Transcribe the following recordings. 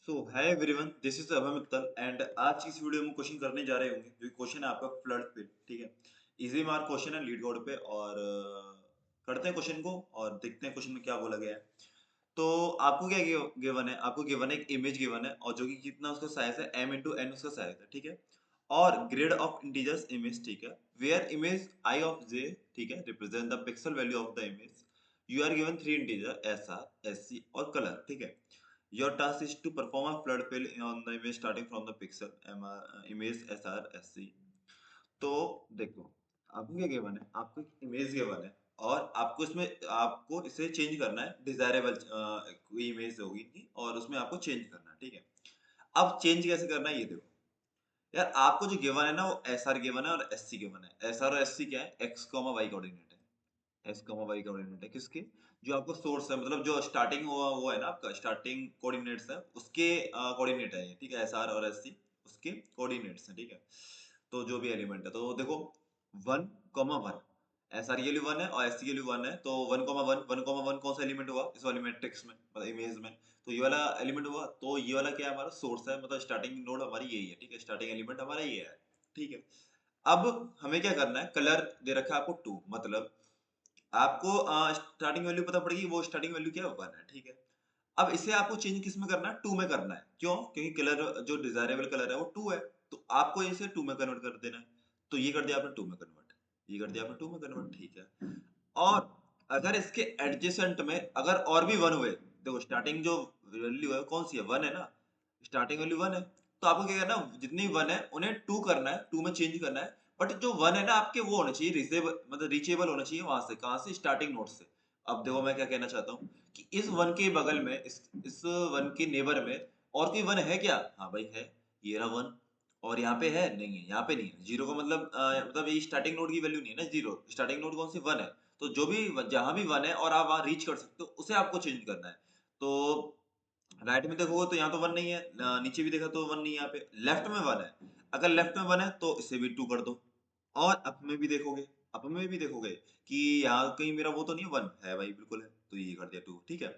So hi everyone, this is Abhay Mittal and आज की इस वीडियो में क्वेश्चन करने जा रहे होंगे जो क्वेश्चन है आपका फ्लड पे। ठीक है, इजी मार्क क्वेश्चन है लीड कोड पे और करते हैं क्वेश्चन को और देखते हैं क्वेश्चन में क्या बोला गया है। तो आपको क्या गिवन है, आपको गिवन है एक इमेज गिवन है और जो कि कितना उसका साइज है m इंटू एन उसका साइज है। ठीक है, और ग्रेड ऑफ इंटीजर्स इमेज। ठीक है, where image I of J, ठीक है, represent the pixel value of the image. You are given three integer S R S C और कलर। ठीक है, your task is to perform a flood fill on the image starting from the pixel image SRSC। तो देखो, आपको क्या given है, आपको एक इमेज गिवन है और आपको इसमें आपको इसे चेंज करना है, डिजायरेबल कोई इमेज होगी और उसमें आपको चेंज करना है। ठीक है, अब चेंज कैसे करना है ये देखो। यार आपको जो गिवन है ना वो एस आर गिवन है और एस सी गिवन है। एस आर और एस सी क्या है, एक्स कॉमा वाई कोऑर्डिनेट है। एक्स कॉमा वाई कोऑर्डिनेट है किसके, जो आपको सोर्स है, मतलब जो स्टार्टिंग हुआ वो है ना आपका स्टार्टिंग कोऑर्डिनेट्स है उसके कोऑर्डिनेट है ये। ठीक है, एस आर और एस सी उसके कोऑर्डिनेट्स हैं। ठीक है, तो जो भी एलिमेंट है तो देखो 1,1 एस आर के लिए 1 है और एस सी के लिए 1 है। तो 1,1 कौन सा एलिमेंट हुआ इस वाले मैट्रिक्स में, मतलब इमेज में। तो ये वाला एलिमेंट हुआ, तो ये वाला क्या है, हमारा सोर्स है, मतलब स्टार्टिंग नोड हमारी यही है। ठीक है, स्टार्टिंग एलिमेंट हमारा ये है। ठीक है, अब हमें क्या करना है, कलर दे रखा है आपको 2, मतलब आपको स्टार्टिंग वैल्यू पता पड़ेगी, वो स्टार्टिंग वैल्यू क्या है 1 है। ठीक है, अब इसे आपको चेंज किस में करना है, 2 में करना है। क्यों, क्योंकि कलर जो डिजायरेबल कलर है वो 2 है, तो आपको इसे 2 में कन्वर्ट कर देना है। तो ये कर दिया आपने 2 में कन्वर्ट, ये कर दिया आपने 2 में कन्वर्ट। ठीक है, और अगर इसके एडजेसेंट में अगर और भी 1 हुए, देखो स्टार्टिंग जो वैल्यू है कौन सी है, 1 है ना, स्टार्टिंग वैल्यू 1 है, तो आपको क्या करना है, जितनी 1 है उन्हें 2 करना है, 2 में चेंज करना है। बट जो 1 है ना आपके वो होने चाहिए रिचेबल, मतलब रीचेबल होना चाहिए वहां से, कहां से, स्टार्टिंग नोड से। अब देखो मैं क्या कहना चाहता हूँ कि इस 1 के बगल में, इस 1 के नेबर में और कोई 1 है क्या, हाँ भाई है, ये रहा 1। और यहाँ पे है, नहीं है, यहाँ पे नहीं है। जीरो का मतलब मतलब ये स्टार्टिंग नोड की वैल्यू नहीं है ना, जीरो स्टार्टिंग नोड कौन सी 1 है। तो जो भी जहां भी 1 है और आप वहां रीच कर सकते हो उसे आपको चेंज करना है। तो राइट में देखोगे तो यहाँ तो 1 नहीं है, नीचे भी देखा तो 1 नहीं है, यहाँ पे लेफ्ट में 1 है। अगर लेफ्ट में 1 है तो इसे भी 2 कर दो। और अप में भी देखोगे, अप में भी देखोगे कि यहाँ कहीं मेरा वो तो नहीं है, 1 है भाई, बिल्कुल है, तो ये कर दिया 2। ठीक है,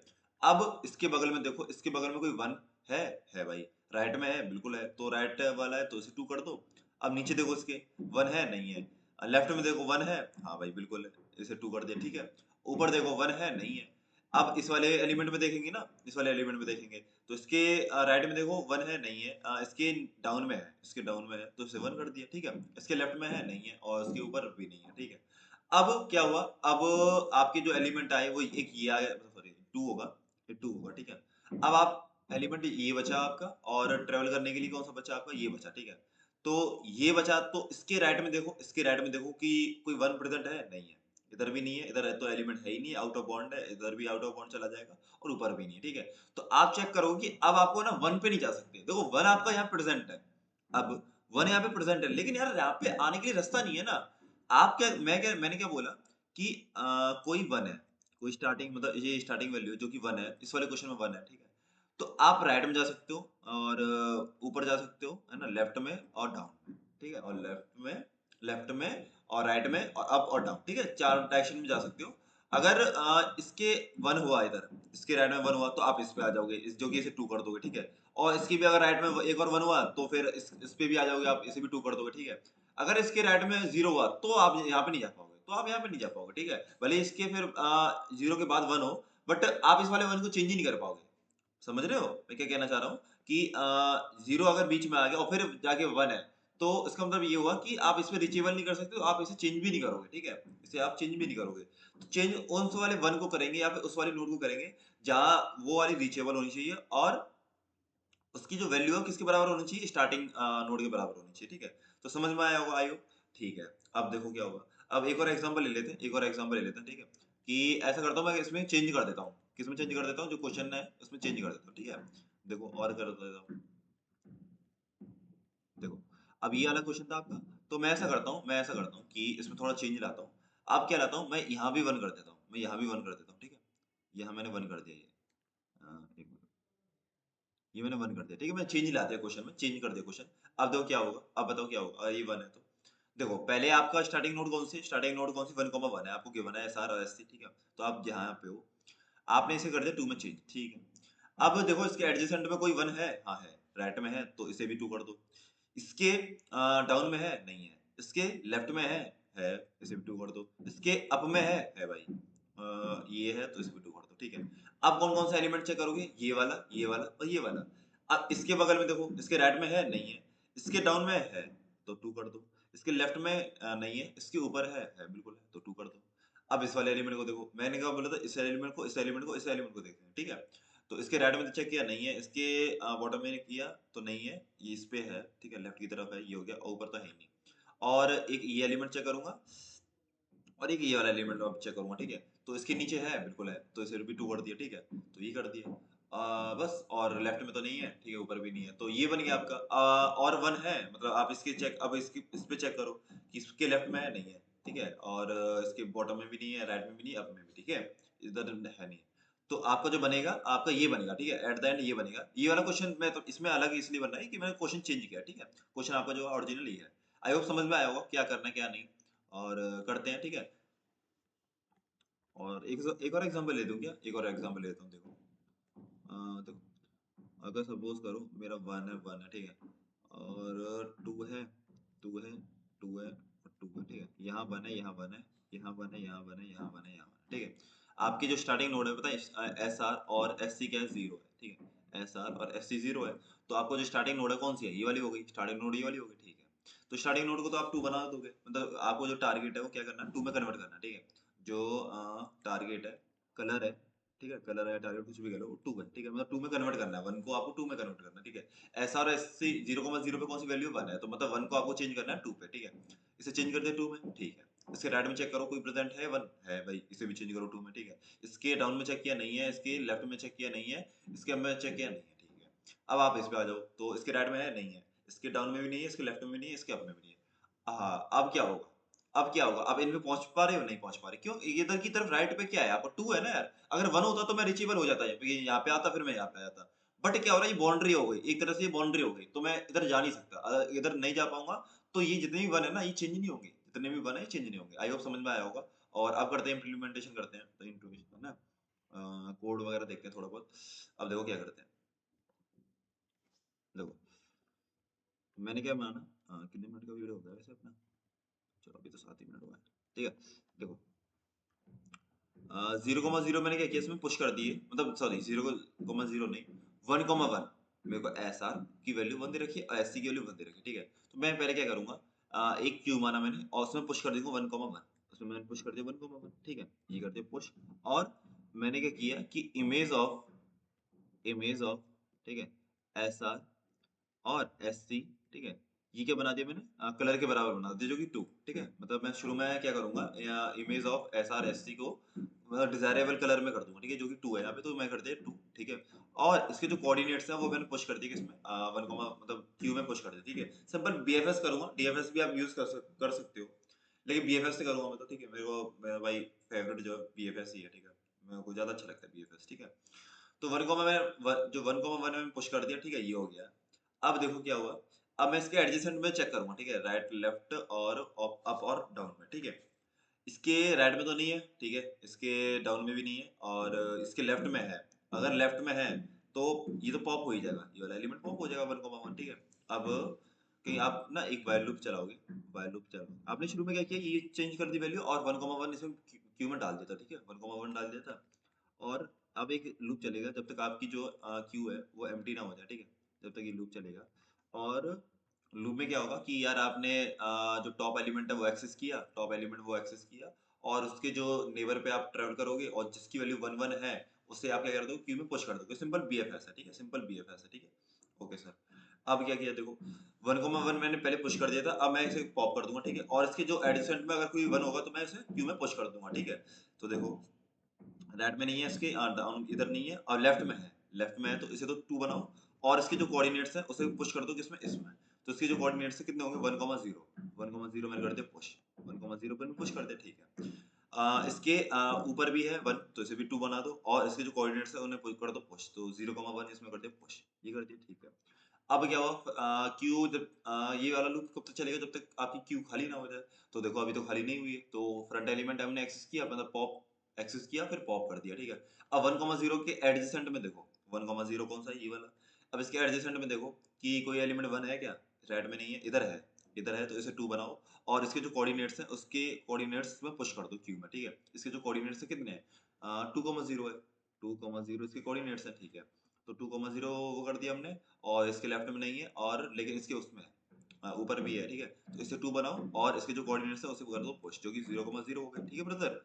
अब इसके बगल में देखो, इसके बगल में कोई 1 है भाई, राइट में है, बिल्कुल है, तो राइट वाला है तो इसे 2 कर दो। अब नीचे देखो, इसके 1 है, नहीं है। लेफ्ट में देखो 1 है, हाँ भाई बिल्कुल है, इसे 2 कर दिया। ठीक है, ऊपर देखो 1 है, नहीं है। अब इस वाले एलिमेंट में देखेंगे ना, इस वाले एलिमेंट में देखेंगे तो इसके राइट में देखो 1 है, नहीं है। इसके डाउन में है, इसके डाउन में है तो इसे 1 कर दिया। ठीक है, इसके लेफ्ट में है, नहीं है, और इसके ऊपर भी नहीं है। ठीक है, अब क्या हुआ, अब आपके जो एलिमेंट आए वो एक ये आ गया, सॉरी 2 होगा, ये 2 होगा। ठीक है, अब आप एलिमेंट ये बचा आपका, और ट्रेवल करने के लिए कौन सा बचा आपका, ये बचा। ठीक है, तो ये बचा, तो इसके राइट में देखो, इसके राइट में देखो कि कोई 1 प्रेजेंट है, नहीं है, इधर भी नहीं है, इधर तो एलिमेंट है ही नहीं, आउट ऑफ बाउंड है, इधर भी आउट ऑफ बाउंड चला जाएगा, और ऊपर भी नहीं है। ठीक है, तो आप चेक करोगे कि अब आपको ना 1 पे नहीं जा सकते। देखो 1 आपका यहाँ प्रेजेंट है, अब 1 यहाँ पे प्रेजेंट है, लेकिन यार यहाँ पे आने के लिए रास्ता नहीं है ना। आप क्या, मैंने क्या बोला कि कोई 1 है, कोई स्टार्टिंग, मतलब ये स्टार्टिंग वैल्यू जो कि 1 है, इस वाले क्वेश्चन में 1 है। ठीक है, तो आप राइट में जा सकते हो और ऊपर जा सकते हो, है ना, लेफ्ट में और डाउन में। ठीक है, और लेफ्ट में और राइट में और अप और डाउन। ठीक है, 4 डायरेक्शन में जा सकते हो। अगर इसके 1 हुआ इधर, इसके राइट में 1 हुआ तो आप इस पे आ जाओगे, इस जो कि इसे 2 कर दोगे। ठीक है, और इसकी भी अगर राइट में एक और 1 हुआ तो फिर इस पे भी आ जाओगे, आप इसे भी 2 कर दोगे। ठीक है, अगर इसके राइट में 0 हुआ तो आप यहाँ पे नहीं जा पाओगे, तो आप यहाँ पे नहीं जा पाओगे। ठीक है, भले इसके फिर 0 के बाद 1 हो, बट आप इस वाले 1 को चेंज ही नहीं कर पाओगे। समझ रहे हो मैं क्या कहना चाह रहा हूँ कि 0 अगर बीच में आ गया और फिर जाके 1 है, तो इसका मतलब ये हुआ कि आप इसमें रिचेबल नहीं कर सकते, तो आप इसे चेंज भी नहीं करोगे। ठीक है, इसे आप चेंज भी नहीं करोगे। तो चेंज उस वाले 1 को करेंगे या फिर उस वाले नोड को करेंगे जहां वो वाली रिचेबल होनी चाहिए, और उसकी जो वैल्यू है किसके बराबर होनी चाहिए, स्टार्टिंग नोड के बराबर होनी चाहिए। ठीक है, तो समझ में आया होगा, आई होप। ठीक है, अब देखो क्या होगा, अब एक और एग्जांपल ले लेते हैं, एक और एग्जांपल ले लेते हैं। ठीक है, कि ऐसा करता हूँ मैं, इसमें चेंज कर देता हूँ, किसमें चेंज कर देता हूँ, जो क्वेश्चन है उसमें चेंज कर देता हूँ। ठीक है, देखो और कर देता हूँ, देखो अब ये वाला क्वेश्चन था आपका, तो मैं ऐसा करता हूँ कि इसमें थोड़ा चेंज लाता हूँ। अब क्या लाता हूँ, मैं यहाँ भी 1 कर देता हूँ, मैं यहाँ भी 1 कर देता हूँ। ठीक है, यहाँ मैंने 1 कर दिया, ये एक मिनट, ये मैंने 1 कर दिया। ठीक है, मैं चेंज ला दिया क्वेश्चन में, चेंज कर दिया क्वेश्चन। अब देखो क्या होगा, अब बताओ क्या होगा, ये 1 है तो देखो पहले आपका स्टार्टिंग नोड कौन सी, स्टार्टिंग नोड कौन सी, 1,1 है, आपको गिवन है एस आर और एस सी। ठीक है, तो आप यहाँ पे हो, आपने इसे कर दिया 2 में चेंज। ठीक है, अब देखो इसके एडजेसेंट में कोई 1 है, हाँ है, राइट में है तो इसे भी 2 कर दो। इसके डाउन में है, नहीं है। इसके लेफ्ट में है, इसे भी 2 कर दो। इसके अप में है भाई। ये है तो इसे भी 2 कर दो, ठीक है। अब कौन-कौन सा एलिमेंट चेक करोगे? ये वाला और ये वाला। अब इसके बगल में देखो, इसके राइट में है, नहीं है। इसके डाउन में है, तो 2 कर दो। इसके लेफ्ट में नहीं है, इसके ऊपर है, बिल्कुल है, तो 2 कर दो। अब इस वाले एलिमेंट को देखो, मैंने क्या बोला था, इस एलिमेंट को, इस एलिमेंट को, इस एलिमेंट को देखते हैं, ठीक है। तो इसके राइट में तो चेक किया, नहीं है। इसके बॉटम में किया तो नहीं है, ये इस पे है, ठीक है, लेफ्ट की तरफ है, ये हो गया, और ऊपर तो है ही नहीं। और एक ये एलिमेंट चेक करूंगा और एक ये वाला एलिमेंट अब चेक करूंगा, ठीक है। तो इसके नीचे है, बिल्कुल है, तो इसे भी 2 कर दिया, ठीक है। तो ये कर दिया। बस, और लेफ्ट में तो नहीं है, ठीक है, ऊपर भी नहीं है, तो ये बन गया आपका। और 1 है, मतलब आप इसके चेक, अब इसकी इस पे चेक करो कि इसके लेफ्ट में है, नहीं है, ठीक है। और इसके बॉटम में भी नहीं है, राइट में भी नहीं, अप में भी, ठीक है, इधर है नहीं। तो आपका जो बनेगा, आपका ये बनेगा, ठीक है, एट द एंड ये बनेगा। ये वाला क्वेश्चन मैं तो इसमें अलग इसलिए बन रहा है कि मैंने क्वेश्चन चेंज किया, ठीक है। क्वेश्चन आपका जो ओरिजिनल ही है। आई होप समझ में आया होगा क्या करना है क्या नहीं। और करते हैं, ठीक है। और एक और एग्जांपल ले दूं क्या? एक और एग्जांपल लेता हूँ, देखो। देखो, अगर सपोज करो मेरा 1 है, ठीक है, और 2 है, 2 है, 2 है और 2 है, ठीक है। यहाँ 1 है, यहाँ 1 है, यहाँ 1 है, यहाँ 1 है, यहाँ 1 है, यहाँ 1 है, ठीक है। आपकी जो स्टार्टिंग नोड है, पता है, एस आर और एस सी क्या है? 0 है, ठीक है। एस आर और एस सी 0 है। तो आपको जो स्टार्टिंग नोड है कौन सी है? ये वाली हो गई स्टार्टिंग नोड, ये वाली हो गई, ठीक है। तो स्टार्टिंग नोड को तो आप 2 बना दोगे, मतलब आपको जो टारगेट है वो क्या करना है? 2 में कन्वर्ट करना है, ठीक है। जो टारगेट है, कलर है, ठीक है, कलर है, टारगेट कुछ भी कह लो, 2 है, ठीक है, मतलब 2 में कन्वर्ट करना है, 1 को आपको 2 में कन्वर्ट करना है, ठीक है। एस और एस सी 0,0 पे कौन सी वैल्यू 1 है, तो मतलब 1 को आपको चेंज करना है 2 पे, ठीक है। इसे चेंज कर दिया 2 में, ठीक है। इसके राइट में चेक करो कोई प्रेजेंट है, 1 है भाई, इसे भी चेंज करो 2 में, ठीक है। इसके डाउन में चेक किया, नहीं है। इसके लेफ्ट में चेक किया, नहीं है। इसके अप में चेक किया, नहीं है, ठीक है। अब आप इस पे आ जाओ, तो इसके राइट में है, नहीं है। इसके डाउन में भी नहीं है, इसके लेफ्ट में भी नहीं है, इसके अप में भी नहीं है। हाँ, अब क्या होगा? अब क्या होगा? अब इनमें पहुंच पा रहे हो? नहीं पहुंच पा रहे, क्यों? इधर की तरफ राइट पे क्या है आपको? 2 है ना यार। अगर 1 होता तो मैं रीचेबल हो जाता, यहाँ पे आता, फिर मैं यहाँ पे आता। बट क्या हो रहा है, ये बाउंड्री हो गई, एक तरह से ये बाउंड्री हो गई, तो मैं इधर जा नहीं सकता। अगर इधर नहीं जा पाऊंगा तो ये जितने भी 1 है ना, ये चेंज नहीं होंगे, जितने भी 1 है ये चेंज नहीं होंगे। आई होप समझ में आया होगा। और अब करते हैं इम्प्लीमेंटेशन, करते हैं तो इंप्लीमेंटेशन है ना, कोड वगैरह देखते हैं थोड़ा बहुत। अब देखो क्या करते हैं, देखो मैंने क्या माना, कितने मिनट का वीडियो हो गया वैसे अपना? चलो अभी तो 7 ही मिनट हुआ है, ठीक है। देखो 0,0 मैंने क्या किया, इसमें पुश कर दिए, मतलब सॉरी 0,0 नहीं, 1,1 मेरे को एस आर की वैल्यू 1 दे रखी है और एस सी की वैल्यू 1 दे रखी है, ठीक है। तो मैं पहले क्या करूंगा, एक क्यू माना मैंने और उसमें पुश कर दूंगा 1,1, उसमें मैंने पुश कर दिया 1,1, ठीक है, ये कर दिया पुश। और मैंने क्या किया कि इमेज ऑफ, ठीक है, एस आर और एस सी, ठीक है, ये क्या बना दिया मैंने, कलर के बराबर बना दिया, जो कि 2, ठीक है। मतलब मैं शुरू में क्या करूंगा, image of S R S C को डिजायरेबल कलर में कर दूंगा, ठीक है, जो कि 2 है यहाँ पे, तो मैं कर दिया 2, ठीक है। और इसके जो कोऑर्डिनेट्स हैं वो मैंने पुश कर दिए किसमें, 1, मतलब क्यू में पुश कर दिया, ठीक है। सिंपल बीएफएस करूंगा, डीएफएस भी आप यूज कर सकते हो, लेकिन बीएफएस से करूंगा मैं तो, ठीक है। मेरे को मेरा भाई फेवरेट जो बीएफएस ही है, ठीक है, मेरे को ज्यादा अच्छा लगता है बीएफएस, ठीक है। तो 1 को मैं जो 1,1 में पुश कर दिया, ठीक है, ये हो गया। अब देखो क्या हुआ, अब मैं इसके एडजेसेंट में चेक करूंगा, ठीक है, राइट लेफ्ट और अप और डाउन में, ठीक है। इसके राइट में तो नहीं है, ठीक है, इसके डाउन में भी नहीं है, और इसके लेफ्ट में है। अगर लेफ्ट में है तो ये तो पॉप हो ही जाएगा, ये वाला एलिमेंट पॉप हो जाएगा 1,1, ठीक है। अब कहीं आप ना एक वाइल लूप चलाओगे, वाइल लूप चलाओ, आपने शुरू में क्या किया, ये चेंज कर दी वैल्यू और 1,1 इसमें क्यू में डाल देता, ठीक है, 1,1 डाल देता। और अब एक लूप चलेगा जब तक आपकी जो क्यू है वो एम्प्टी ना हो जाए, ठीक है, जब तक ये लूप चलेगा। और लूप में क्या होगा कि यार आपने जो टॉप एलिमेंट है वो एक्सेस किया, टॉप एलिमेंट वो एक्सेस किया, और उसके जो नेबर पे आप ट्रेवल करोगे और जिसकी वैल्यू 1,1 है, उससे आप क्या कर दोगे, क्यू में पुश कर दोगे। सिंपल बीएफएस है, ठीक है, सिंपल बीएफएस है, ठीक है। Okay sir. अब क्या किया देखो, 1,1 मैंने पहले पुश कर दिया था, अब मैं इसे पॉप कर दूंगा, ठीक है। और इसके जो एडिसेंट में अगर कोई 1 होगा तो मैं इसे क्यू में पुश कर दूंगा, ठीक है। तो देखो राइट में नहीं है इसके, डाउन इधर नहीं है, और लेफ्ट में है, लेफ्ट में है तो इसे तो 2 बनाओ। और इसके जो कोऑर्डिनेट्स है उसे पुश कर दो किसमें, इसमें। तो इसके जो कोऑर्डिनेट्स है कितने होंगे, 1,0, 1,0 मैंने कर दिया पुश, 1,0 पर पुश कर दिया, ठीक है। इसके ऊपर भी है 1, तो इसे भी 2 बना दो, और इसके जो कोऑर्डिनेट्स है उन्हें पुश कर दो पुश, तो 0,1 इसमें कर दिया पुश, ये कर दिया, ठीक है। अब क्या हुआ, क्यू जब ये वाला लूप कब तक चलेगा, जब तक आपकी क्यू खाली ना हो जाए। तो देखो अभी तो खाली नहीं हुई है, तो फ्रंट एलिमेंट हमने एक्सेस किया, मतलब पॉप एक्सेस किया, फिर पॉप कर दिया, ठीक है। अब 1,0 के एडजेसेंट में देखो, 1,0 कौन सा है, ये वाला। अब इसके एडजेसेंट में देखो कि कोई एलिमेंट 1 है क्या, रेड में नहीं है, इधर है, इधर है, तो इसे 2 बनाओ और इसके जो कोऑर्डिनेट्स हैं उसके कोऑर्डिनेट्स में पुश कर दो क्यू में, ठीक है। इसके जो कोऑर्डिनेट्स है कितने हैं, 2,0 है, 2,0 इसके कोऑर्डिनेट्स है, ठीक है। तो 2,0 वो कर दिया हमने, और इसके लेफ्ट में नहीं है, और लेकिन इसके उसमें है, ऊपर भी है, ठीक है। तो इसे 2 बनाओ और इसके जो कोऑर्डिनेट्स है उसे कर दो पुश, जो कि 0,0 हो गया, ठीक है ब्रदर।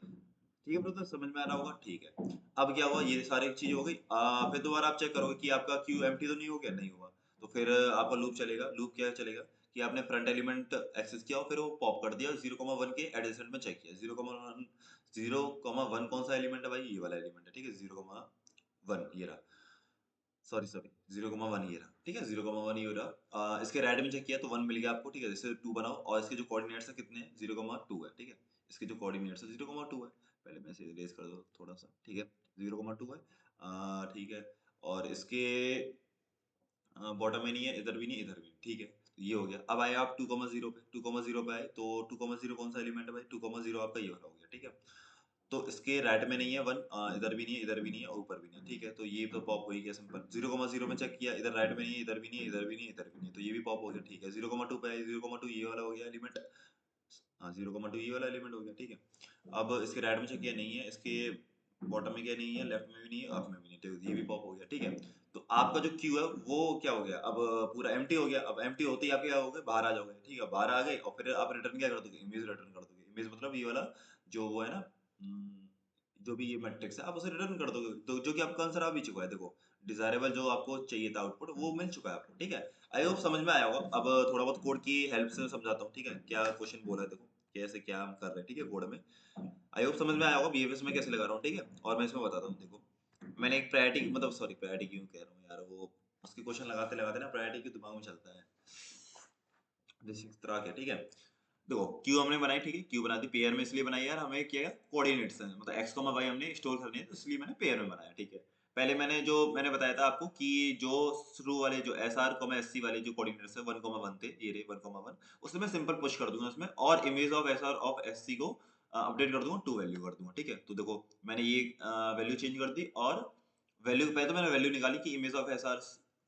ठीक है ब्रदर, समझ में आ रहा होगा, ठीक है। अब क्या हुआ, ये सारी चीज हो गई, फिर दोबारा आप चेक करोगे कि आपका क्यू एम्प्टी तो नहीं हो गया, नहीं हुआ। तो फिर आपका लूप चलेगा, लूप क्या चलेगा कि आपने फ्रंट एलिमेंट एक्सेस किया और फिर वो पॉप कर दिया, 0,1 के एडजेसेंट में चेक किया, 0,1, 0,1 कौन सा एलिमेंट है भाई, ये वाला एलिमेंट है, ठीक है, 0,1 ये रहा, सॉरी सॉरी, 0,1 ये रहा, ठीक है, 0,1 ये रहा। इसके राइट में चेक किया तो 1 मिल गया आपको, ठीक है। जैसे 2 बनाओ और इसके जो कोऑर्डिनेट्स है कितने हैं, 0,2 है, ठीक है। इसके जो कोऑर्डिनेट्स है 0,2 है, पहले मैं इसे इरेज कर दो थोड़ा सा, ठीक है, 0,2 है, ठीक है। और इसके बॉटम में नहीं है, इधर भी नहीं, इधर भी नहीं, ठीक है। तो ये हो गया। अब आए आप 2,0 पे, 2,0 पे आए तो 2,0 कौन सा एलिमेंट है भाई, 2,0 आपका ये वाला हो गया, ठीक है। तो इसके राइट में नहीं है 1, इधर भी नहीं है, इधर भी नहीं है, और ऊपर भी नहीं है, ठीक है। तो ये तो पॉप हो ही गया सिंपल। 0,0 में चेक किया, इधर राइट में नहीं है, इधर भी नहीं है, इधर भी नहीं है, इधर भी नहीं है, तो ये भी पॉप हो गया, ठीक है। 0,2 पे है, 0,2 ये वाला हो गया एलिमेंट, हाँ 0,2 ये वाला एलिमेंट हो गया, ठीक है। अब इसके राइट में चेक किया, नहीं है, इसके बॉटम में क्या नहीं है, लेफ्ट में भी नहीं है, अप में भी नहीं, तो ये भी पॉप हो गया, ठीक है। तो आपका जो क्यू है वो क्या हो गया, अब पूरा एम्प्टी हो गया। अब एम्प्टी होते ही आप क्या हो गए, बाहर आ जाओगे, ठीक है। बाहर आ गए और फिर आप रिटर्न क्या कर दोगे, इमेज रिटर्न कर दोगे। इमेज मतलब ये वाला जो वो है ना, जो भी ये मैट्रिक्स है, आप उसे रिटर्न कर दोगे, तो जो कि आपका आंसर आ भी चुका है, देखो डिजायरेबल जो आपको चाहिए था आउटपुट वो मिल चुका है आपको, ठीक है। आई होप समझ में आया होगा। अब थोड़ा बहुत कोड की हेल्प से समझाता हूँ, ठीक है, क्या क्वेश्चन बोला है, देखो कैसे क्या हम कर रहे हैं, ठीक है, कोड में। आई होप समझ में आया होगा बीएफएस में कैसे लगा रहा हूँ, ठीक है। और मैं इसमें बताता हूँ, देखो मैंने एक प्रायोरिटी, मतलब सॉरी प्रायोरिटी क्यों कह रहा हूँ यार, वो उसके क्वेश्चन लगाते लगाते ना प्रायोरिटी के दिमाग में चलता है, जैसे इस तरह के, ठीक है। देखो क्यू हमने बनाई, ठीक है, क्यू बना दी पेयर में, इसलिए बनाई यार, हमें क्या कोऑर्डिनेट्स हैं, मतलब एक्स वाई हमने स्टोर करने हैं, तो इसलिए मैंने पेयर में बनाया, ठीक है। पहले मैंने जो मैंने बताया था आपको कि जो शुरू वाले जो S R comma S C वाले जो कोऑर्डिनेट्स है 1,1 थे, ये रे 1,1, उसमें मैं सिंपल पुश कर दूंगा उसमें, और image of S R of S C को अपडेट कर दूंगा, 2 वैल्यू कर दूंगा, ठीक है। तो देखो मैंने ये वैल्यू चेंज कर दी, और वैल्यू पहले तो मैंने वैल्यू निकाली कि image of S R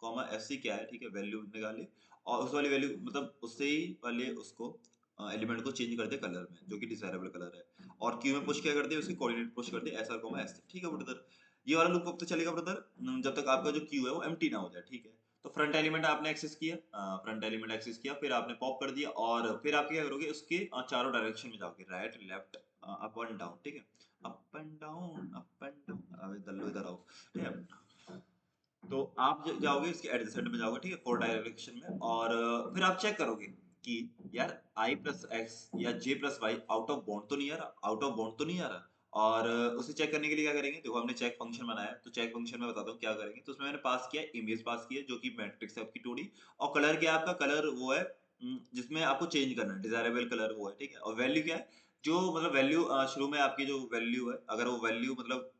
comma S C क्या है, ठीक है, वैल्यू निकाली, और उस वाली वैल्यू मतलब उससे ही वाले उसको एलिमेंट को चेंज कर दे कलर में, जो कि डिजायरेबल कलर है, और क्यू में पुश क्या कर दे, उसकी कोऑर्डिनेट पुश कर दे एस आर कॉमा एस, ठीक है ब्रदर। ये वाला लूप कब तक चलेगा ब्रदर, जब तक आपका जो क्यू है वो एम्प्टी ना हो जाए, ठीक है। तो फ्रंट एलिमेंट आपने एक्सेस किया, फ्रंट एलिमेंट एक्सेस किया, फिर आपने पॉप कर दिया, और फिर आप क्या करोगे, उसके चारों डायरेक्शन में जाओगे, right left up and down, ठीक है, up and down, up and down, अबे दल्लो इधर आओ, ठीक है। तो आप जाओगे इसके एडजेसेंट में जाओगे, ठीक है, 4 डायरेक्शन में, और फिर आप चेक करोगे कि यार i प्लस एक्स या j plus Y out of bound तो नहीं आ रहा, आउट ऑफ बाउंड तो नहीं आ रहा। और उसे चेक करने के लिए क्या करेंगे, देखो हमने चेक फंक्शन बनाया है, तो चेक फंक्शन में बताता हूँ क्या करेंगे। तो उसमें मैंने पास किया, इमेज पास किया, जो कि मैट्रिक्स है आपकी 2D, और कलर क्या है आपका, कलर वो है जिसमें आपको चेंज करना है, डिजायरेबल कलर वो है, ठीक है। और वैल्यू क्या है, जो मतलब वैल्यू शुरू में आपकी जो वैल्यू है, अगर वो वैल्यू मतलब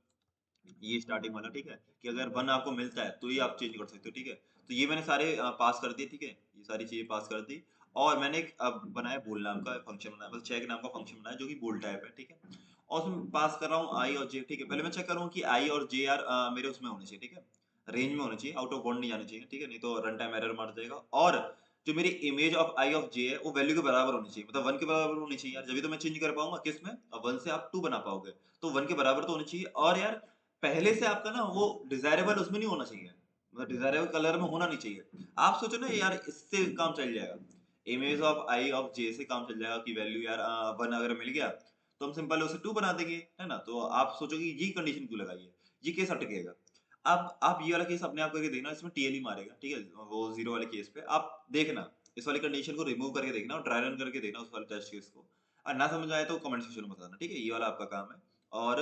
ये स्टार्टिंग वाला, ठीक है, कि अगर 1 आपको मिलता है तो ये आप चेंज कर सकते हो, ठीक है। तो ये मैंने सारे पास कर दिए, ठीक है, ये सारी चीजें पास कर दी। और मैंने एक बनाया बोल नाम का फंक्शन बनाया, मतलब चेक नाम का फंक्शन बनाया, जो कि बोल टाइप है, ठीक है। और उसमें पास कर रहा हूँ आई और जे, ठीक है। पहले मैं चेक कर रहा हूँ कि आई और जे यार मेरे उसमें होने चाहिए, ठीक है, रेंज में होने चाहिए, आउट ऑफ बाउंड नहीं जाने चाहिए, ठीक है, नहीं तो रन टाइम एरर मार जाएगा। और जो मेरी इमेज ऑफ आई ऑफ जे है वो वैल्यू के बराबर होनी चाहिए, मतलब 1 के बराबर होनी चाहिए यार, जब तो मैं चेंज कर पाऊंगा किसमें, अब 1 से आप 2 बना पाओगे, तो 1 के बराबर तो होनी चाहिए। और यार पहले से आपका ना वो डिजायरेबल उसमें नहीं होना चाहिए, मतलब डिजायरेबल कलर में होना नहीं चाहिए। आप सोचो ना यार, इससे काम चल जाएगा, इमेज ऑफ आई ऑफ जे से काम चल जाएगा कि वैल्यू यार 1 अगर मिल गया तो हम सिंपल उसे 2 बना देंगे, है ना। तो आप सोचोगे ये कंडीशन क्यों लगाई है, ये केस अटकेगा। अब आप ये वाला केस अपने आप करके देखना, इसमें टीएल ही मारेगा, ठीक है, वो जीरो वाले केस पे आप देखना, इस वाली कंडीशन को रिमूव करके देखना और ट्राई रन करके देखना उस वाले टेस्ट केस को। और ना समझ आए तो कमेंट सेक्शन में बताना, ठीक है, ये वाला आपका काम है। और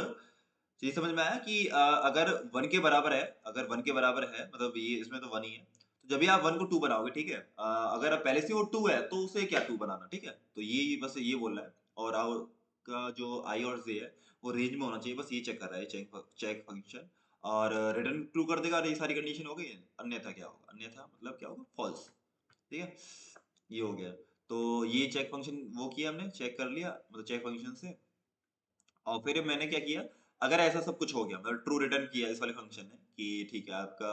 ये समझ में आया कि अगर 1 के बराबर है, अगर 1 के बराबर है, मतलब ये इसमें तो 1 ही है, तो जब भी आप 1 को 2 बनाओगे, ठीक है, अगर आप पहले से वो 2 है तो उसे क्या 2 बनाना, ठीक है। तो ये बस ये बोल रहा है। और का जो आई और जे है वो रेंज में होना चाहिए, बस ये चेक कर रहा है, चेक फंक्शन। और रिटर्न ट्रू कर देगा, और ये सारी कंडीशन हो गई। अन्यथा क्या होगा, अन्यथा मतलब क्या होगा, फॉल्स, ठीक है, ये हो गया। तो ये चेक फंक्शन वो किया हमने, चेक कर लिया मतलब चेक फंक्शन से। और फिर मैंने क्या किया, अगर ऐसा सब कुछ हो गया मतलब ट्रू रिटर्न किया इस वाले फंक्शन ने कि ठीक है आपका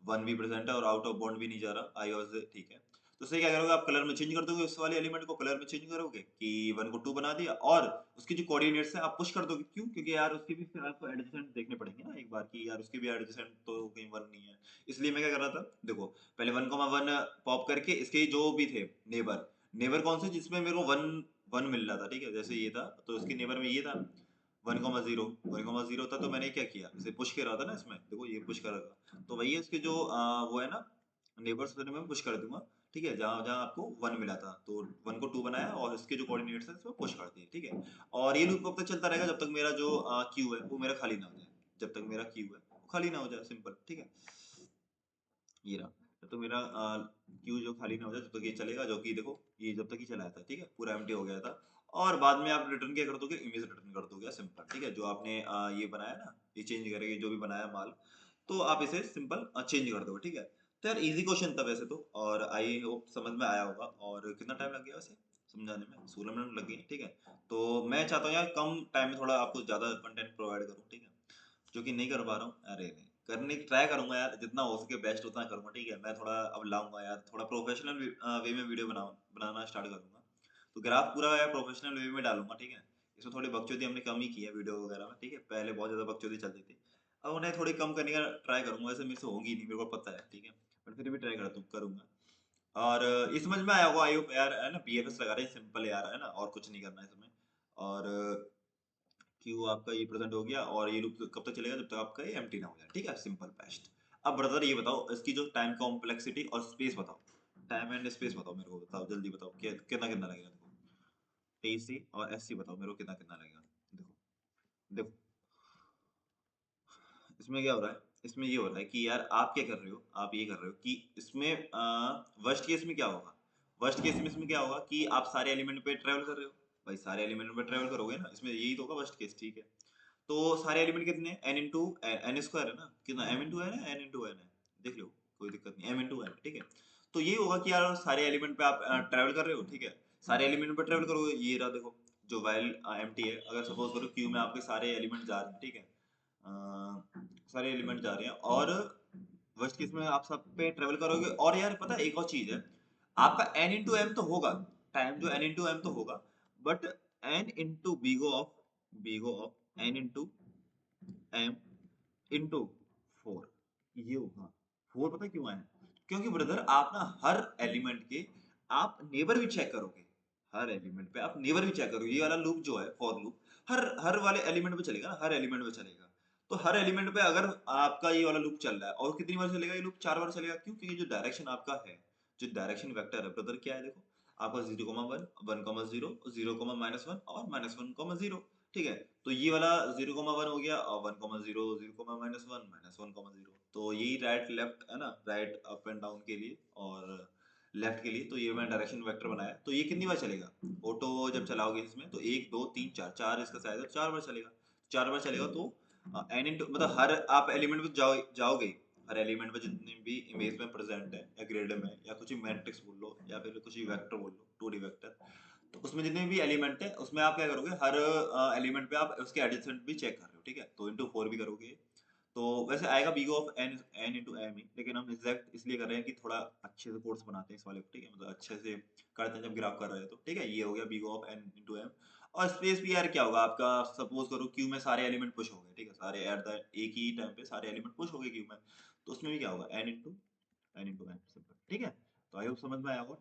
1 भी प्रेजेंट है और आउट ऑफ बाउंड भी नहीं जा रहा आई वाज ठीक है, तो उससे क्या करोगे आप कलर में चेंज कर दोगे उस वाले एलिमेंट को कलर में चेंज करोगे कि 1 को 2 बना दिया और उसकी जो कोऑर्डिनेट्स है आप पुश कर दोगे क्यों क्योंकि यार उसके भी फिर आपको एडजेसेंट देखने पड़ेंगे ना एक बार कि यार उसके भी एडजेसेंट तो कहीं 1 नहीं है, इसलिए मैं क्या कर रहा था देखो पहले 1,1 पॉप करके इसके जो भी थे नेबर नेबर कौन से जिसमें मेरे को 1 मिल रहा था ठीक है जैसे ये था तो इसके नेबर में ये था 1,0 था तो मैंने क्या किया इसे पुश कर रहा था ना इसमें देखो ये पुश कर रहा तो वही है इसके जो वो है ना नेबर्स मैं पुश कर दूंगा ठीक है जहां जहां आपको 1 मिला था तो 1 को 2 बनाया और इसके जो कोऑर्डिनेट्स है इसमें पुश कर दिए ठीक है और ये लूप कब तक चलता रहेगा जब तक मेरा जो क्यू है वो मेरा खाली ना हो जाए जब तक मेरा क्यू है वो खाली ना हो जाए सिंपल ठीक है ये रहा जब तक मेरा क्यू जो खाली ना हो जाए जब तक ये चलेगा जो कि देखो ये जब तक ही चलाया था ठीक है पूरा एम्प्टी हो गया था और बाद में आप रिटर्न क्या कर दोगे इमेज रिटर्न कर दोगे सिंपल ठीक है जो आपने ये बनाया ना ये चेंज करेंगे जो भी बनाया माल तो आप इसे सिंपल चेंज कर दोगे ठीक है तो यार इजी क्वेश्चन था वैसे तो और आई होप समझ में आया होगा और कितना टाइम लग गया वैसे समझाने में 16 मिनट लग गए ठीक है तो मैं चाहता हूँ यार कम टाइम में थोड़ा आपको ज्यादा कंटेंट प्रोवाइड करूँ ठीक है जो कि नहीं कर पा रहा हूँ अरे नहीं करने की ट्राई करूंगा यार जितना हो सके बेस्ट उतना करूंगा ठीक है मैं थोड़ा अब लाऊंगा यार थोड़ा प्रोफेशनल वे में वीडियो बनाना स्टार्ट करूंगा तो ग्राफ पूरा यार प्रोफेशनल वे में डालूंगा ठीक है इसमें थोड़ी बकचोदी हमने कम ही की है वीडियो वगैरह में ठीक है पहले बहुत ज्यादा बकचोदी चलती थी अब उन्हें थोड़ी कम करने का ट्राई करूंगा वैसे मेरे से होगी नहीं मेरे को पता है ठीक है बट फिर भी ट्राई करूंगा और ये समझ में आया होगा आई होप यार है ना बीएफएस लगा रहे हैं सिंपल यार है ना और कुछ नहीं करना है इसमें और क्यू आपका ये प्रेजेंट हो गया और ये लूप कब तक चलेगा जब तक आपका ये एम्प्टी ना हो जाए ठीक है सिंपल बेस्ट अब ब्रदर ये बताओ इसकी जो टाइम कॉम्प्लेक्सिटी और स्पेस बताओ टाइम एंड स्पेस बताओ मेरे को बताओ जल्दी बताओ कितना कितना लगेगा देखो टीसी और एससी बताओ मेरे को कितना कितना लगेगा देखो देखो इसमें क्या हो रहा है इसमें ये हो रहा है कि यार आप क्या कर रहे हो आप ये कर रहे हो कि इसमें वर्स्ट केस में क्या होगा वर्स्ट केस में इसमें क्या होगा कि आप सारे एलिमेंट पे ट्रेवल कर रहे हो भाई सारे एलिमेंट पे ट्रेवल करोगे ना इसमें यही तो होगा वर्स्ट केस ठीक है तो सारे एलिमेंट कितने हैं एन इंटू एन स्क्वायर है ना कितना एम इंटू एन है एन इंटू एन है देख लो कोई दिक्कत नहीं एम इंटू एन ठीक है तो ये होगा कि यार सारे एलिमेंट पे आप ट्रेवल कर रहे हो ठीक है सारे एलिमेंट पे ट्रेवल करोगे ये रहा देखो जो वाइल एम्प्टी है अगर सपोज करो क्यू में आपके सारे एलिमेंट जा रहे हैं ठीक है सारे एलिमेंट जा रहे हैं और वर्स्ट केस में आप सब पे ट्रेवल करोगे और यार पता है एक और चीज है आपका n इंटू एम तो होगा टाइम जो n इंटू एम तो होगा but n into big O of n into M into 4 ये होगा 4 पता है क्यों आया क्योंकि ब्रदर आप ना हर एलिमेंट के आप नेबर भी चेक करोगे हर एलिमेंट पे आप नेबर भी चेक करोगे ये वाला लूप जो है फॉर लूप हर हर वाले एलिमेंट पे चलेगा ना हर एलिमेंट पे चलेगा तो हर एलिमेंट पे अगर आपका ये वाला लूप चल रहा है और कितनी बार चलेगा ये लूप 4 बार चलेगा क्यों क्योंकि जो डायरेक्शन आपका है जो डायरेक्शन वेक्टर है ब्रदर क्या है देखो आपका 0,1 1,0 0,-1 और -1,0 ठीक है तो ये वाला 0,1 हो गया और 1,0 0,-1 -1,0 तो यही राइट लेफ्ट है ना राइट अप एंड डाउन के लिए और लेफ्ट के लिए तो ये मैंने डायरेक्शन वेक्टर बनाया तो ये कितनी बार चलेगा ऑटो जब चलाओगे इसमें तो 1 2 3 4 4 इसका साइज है 4 बार चलेगा 4 बार चलेगा तो एन इंटू मतलब हर आप एलिमेंट में जाओगे हर एलिमेंट में जितने भी इमेज में प्रेजेंट है या ग्रेड में या कुछ भी मैट्रिक्स बोल लो या फिर कुछ भी वेक्टर बोल लो 2D वेक्टर तो उसमें जितने भी एलिमेंट है उसमें आप क्या करोगे हर एलिमेंट पे आप उसके एडजेसेंट भी चेक कर रहे हो ठीक है तो इंटू 4 भी करोगे तो वैसे आएगा big O of n n into m ही लेकिन हम एग्जैक्ट इसलिए कर रहे हैं कि थोड़ा अच्छे से कोर्स बनाते हैं इस वाले को ठीक है मतलब अच्छे से करते हैं जब ग्राफ कर रहे हैं तो ठीक है ये हो गया बीगो ऑफ एन इंटू एम और स्पेस भी यार क्या होगा आपका सपोज करो क्यू में सारे एलिमेंट पुश हो गए ठीक है सारे एट द एक ही टाइम पे सारे एलिमेंट पुश हो गए क्यू में तो उसमें भी क्या होगा एन इंटू एम सिंपल ठीक है तो आई होप समझ में आया होगा